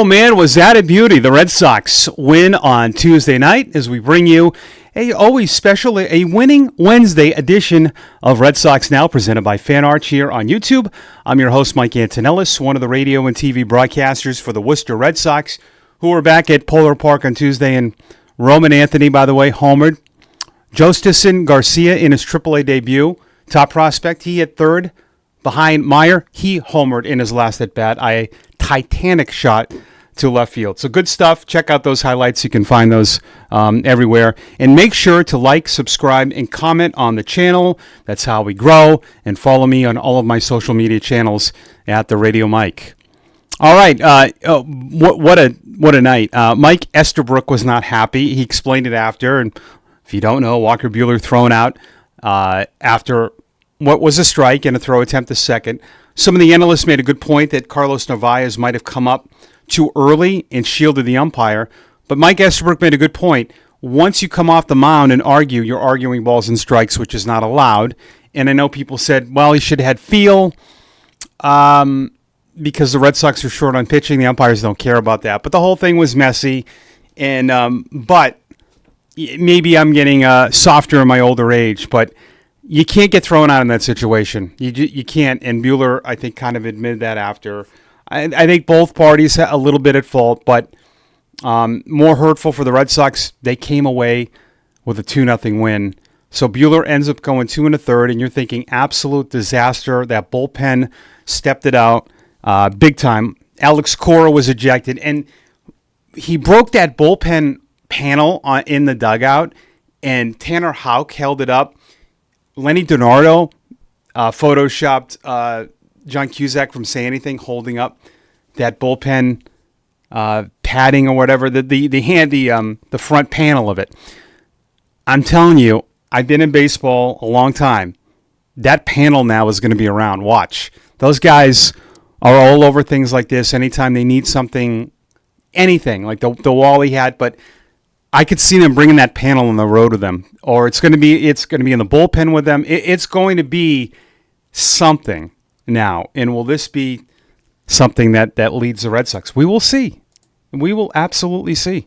Oh man, was that a beauty? The Red Sox win on Tuesday night as we bring you a winning Wednesday edition of Red Sox Now, presented by Fan Arch here on YouTube. I'm your host, Mike Antonellis, one of the radio and TV broadcasters for the Worcester Red Sox, who are back at Polar Park on Tuesday. And Roman Anthony, by the way, homered. Jostison Garcia in his AAA debut, top prospect. He hit third behind Meyer. He homered in his last at bat. A titanic shot to left field. So good stuff. Check out those highlights. You can find those everywhere. And make sure to like, subscribe, and comment on the channel. That's how we grow. And follow me on all of my social media channels at the Radio Mike. All right. What a night. Mike Estabrook was not happy. He explained it after. And if you don't know, Walker Buehler thrown out after what was a strike and a throw attempt to second. Some of the analysts made a good point that Carlos Narvaez might have come up too early and shielded the umpire. But Mike Estabrook made a good point. Once you come off the mound and argue, you're arguing balls and strikes, which is not allowed. And I know people said, well, he should have had feel because the Red Sox are short on pitching. The umpires don't care about that. But the whole thing was messy. And but maybe I'm getting softer in my older age. But you can't get thrown out in that situation. You can't. And Buehler, I think, kind of admitted that after. I think both parties had a little bit at fault, but more hurtful for the Red Sox. They came away with a 2-0 win. So Buehler ends up going 2 1/3, and you're thinking absolute disaster. That bullpen stepped it out big time. Alex Cora was ejected, and he broke that bullpen panel in the dugout, and Tanner Houck held it up. Lenny DiNardo photoshopped John Cusack from Say Anything holding up that bullpen padding or whatever, the front panel of it. I'm telling you, I've been in baseball a long time. That panel now is going to be around. Watch. Those guys are all over things like this anytime they need something, anything, like the wall he had. But I could see them bringing that panel on the road with them, or it's going to be in the bullpen with them. It's going to be something now. And will this be something that leads the Red Sox? We will see. We will absolutely see.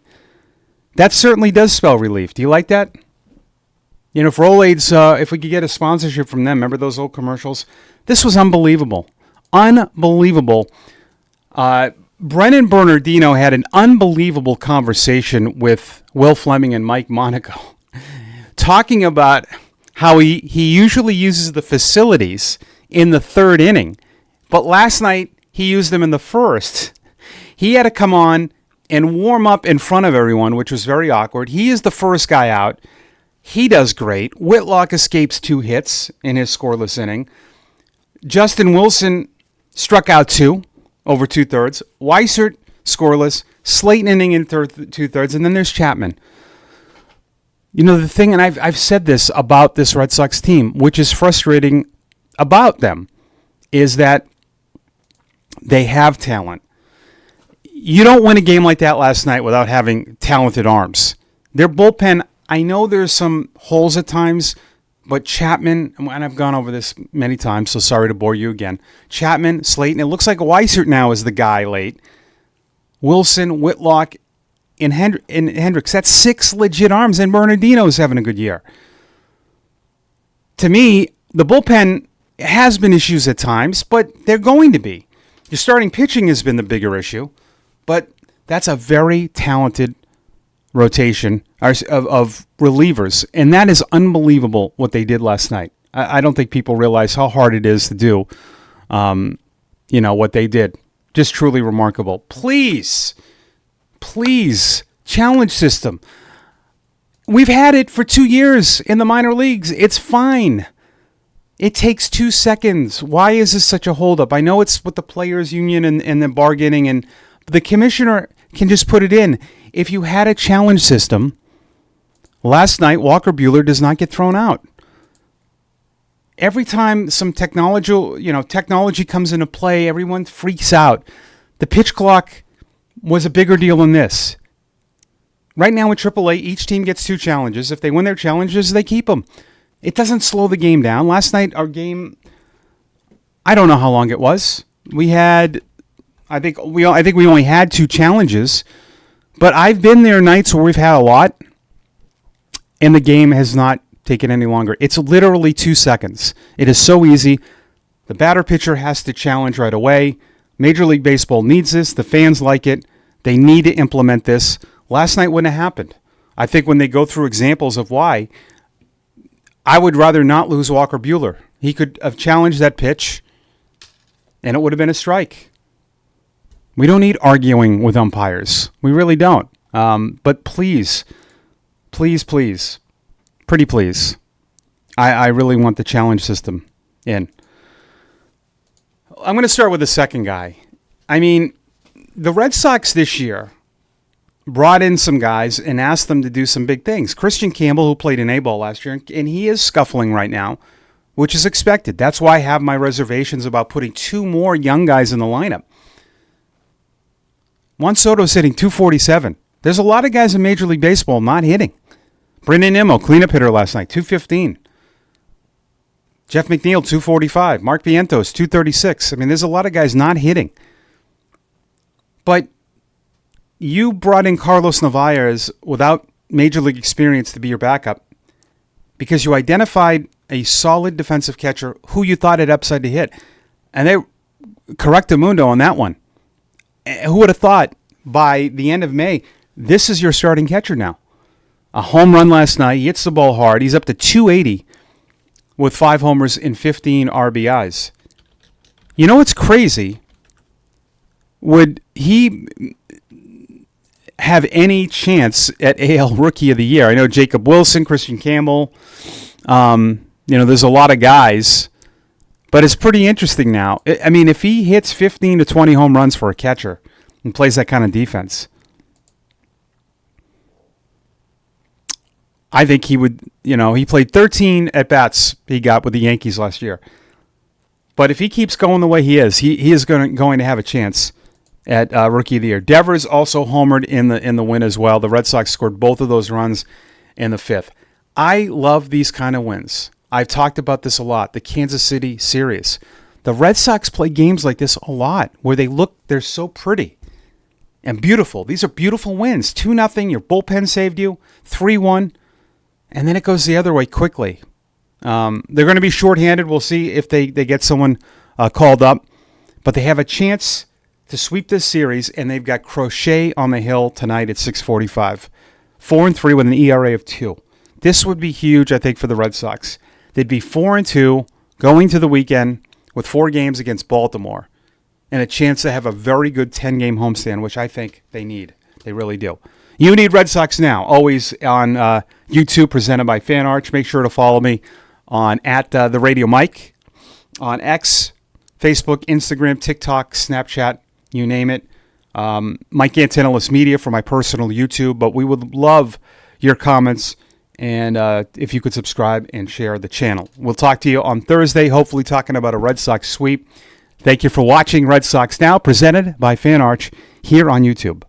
That certainly does spell relief. Do you like that? You know, if Rolaids, if we could get a sponsorship from them, remember those old commercials? This was unbelievable. Unbelievable. Brennan Bernardino had an unbelievable conversation with Will Fleming and Mike Monaco, talking about how he usually uses the facilities in the third inning. But last night, he used them in the first. He had to come on and warm up in front of everyone, which was very awkward. He is the first guy out. He does great. Whitlock escapes 2 hits in his scoreless inning. Justin Wilson struck out 2 over 2/3. Weissert scoreless. Slayton inning in 2/3. And then there's Chapman. You know, the thing, and I've said this about this Red Sox team, which is frustrating about them, is that they have talent. You don't win a game like that last night without having talented arms. Their bullpen, I know there's some holes at times, but Chapman, and I've gone over this many times, so sorry to bore you again. Chapman, Slayton, it looks like Weissert now is the guy late. Wilson, Whitlock, and Hendricks. That's 6 legit arms, and Bernardino's having a good year. To me, the bullpen has been issues at times, but they're going to be. Your starting pitching has been the bigger issue, but that's a very talented rotation of relievers, and that is unbelievable what they did last night. I don't think people realize how hard it is to do, what they did. Just truly remarkable. Please, challenge system. We've had it for 2 years in the minor leagues. It's fine. It takes 2 seconds. Why is this such a holdup? I know it's with the players' union and the bargaining, and the commissioner can just put it in. If you had a challenge system, last night Walker Buehler does not get thrown out. Every time some technology comes into play, everyone freaks out. The pitch clock was a bigger deal than this. Right now in AAA, each team gets 2 challenges. If they win their challenges, they keep them. It doesn't slow the game down. Last night, our game, I don't know how long it was. We had I think we only had 2 challenges, but I've been there nights where we've had a lot, and the game has not taken any longer. It's literally 2 seconds. It is so easy. The batter pitcher has to challenge right away. Major League Baseball needs this. The fans like it. They need to implement this. Last night wouldn't have happened. I think when they go through examples of why, I would rather not lose Walker Buehler. He could have challenged that pitch, and it would have been a strike. We don't need arguing with umpires. We really don't. But please, please, please, pretty please, I really want the challenge system in. I'm going to start with the second guy. I mean, the Red Sox this year brought in some guys and asked them to do some big things. Christian Campbell, who played in A-ball last year, and he is scuffling right now, which is expected. That's why I have my reservations about putting 2 more young guys in the lineup. Juan Soto's hitting .247. There's a lot of guys in Major League Baseball not hitting. Brendan Nimmo, cleanup hitter last night, .215. Jeff McNeil, .245. Mark Vientos, .236. I mean, there's a lot of guys not hitting. But you brought in Carlos Narvaez without Major League experience to be your backup because you identified a solid defensive catcher who you thought had upside to hit. And they correctamundo on that one. Who would have thought by the end of May, this is your starting catcher now? A home run last night. He hits the ball hard. He's up to .280 with 5 homers and 15 RBIs. You know what's crazy? Would he have any chance at AL Rookie of the Year? I know Jacob Wilson, Christian Campbell. There's a lot of guys. But it's pretty interesting now. I mean, if he hits 15 to 20 home runs for a catcher and plays that kind of defense, I think he would, he played 13 at-bats he got with the Yankees last year. But if he keeps going the way he is going to have a chance at Rookie of the Year. Devers also homered in the win as well. The Red Sox scored both of those runs in the 5th. I love these kind of wins. I've talked about this a lot. The Kansas City series. The Red Sox play games like this a lot where they're so pretty and beautiful. These are beautiful wins. 2-0, your bullpen saved you. 3-1. And then it goes the other way quickly. They're going to be shorthanded. We'll see if they get someone called up. But they have a chance to sweep this series, and they've got Crochet on the hill tonight at 6:45. 4-3 with an ERA of 2. This would be huge, I think, for the Red Sox. They'd be 4-2 going to the weekend with 4 games against Baltimore and a chance to have a very good 10-game homestand, which I think they need. They really do. You need Red Sox Now, always on YouTube, presented by Fan Arch. Make sure to follow me on @the Radio Mike on X, Facebook, Instagram, TikTok, Snapchat, you name it. Mike Antonellis Media for my personal YouTube, but we would love your comments and if you could subscribe and share the channel. We'll talk to you on Thursday, hopefully talking about a Red Sox sweep. Thank you for watching Red Sox Now, presented by Fan Arch here on YouTube.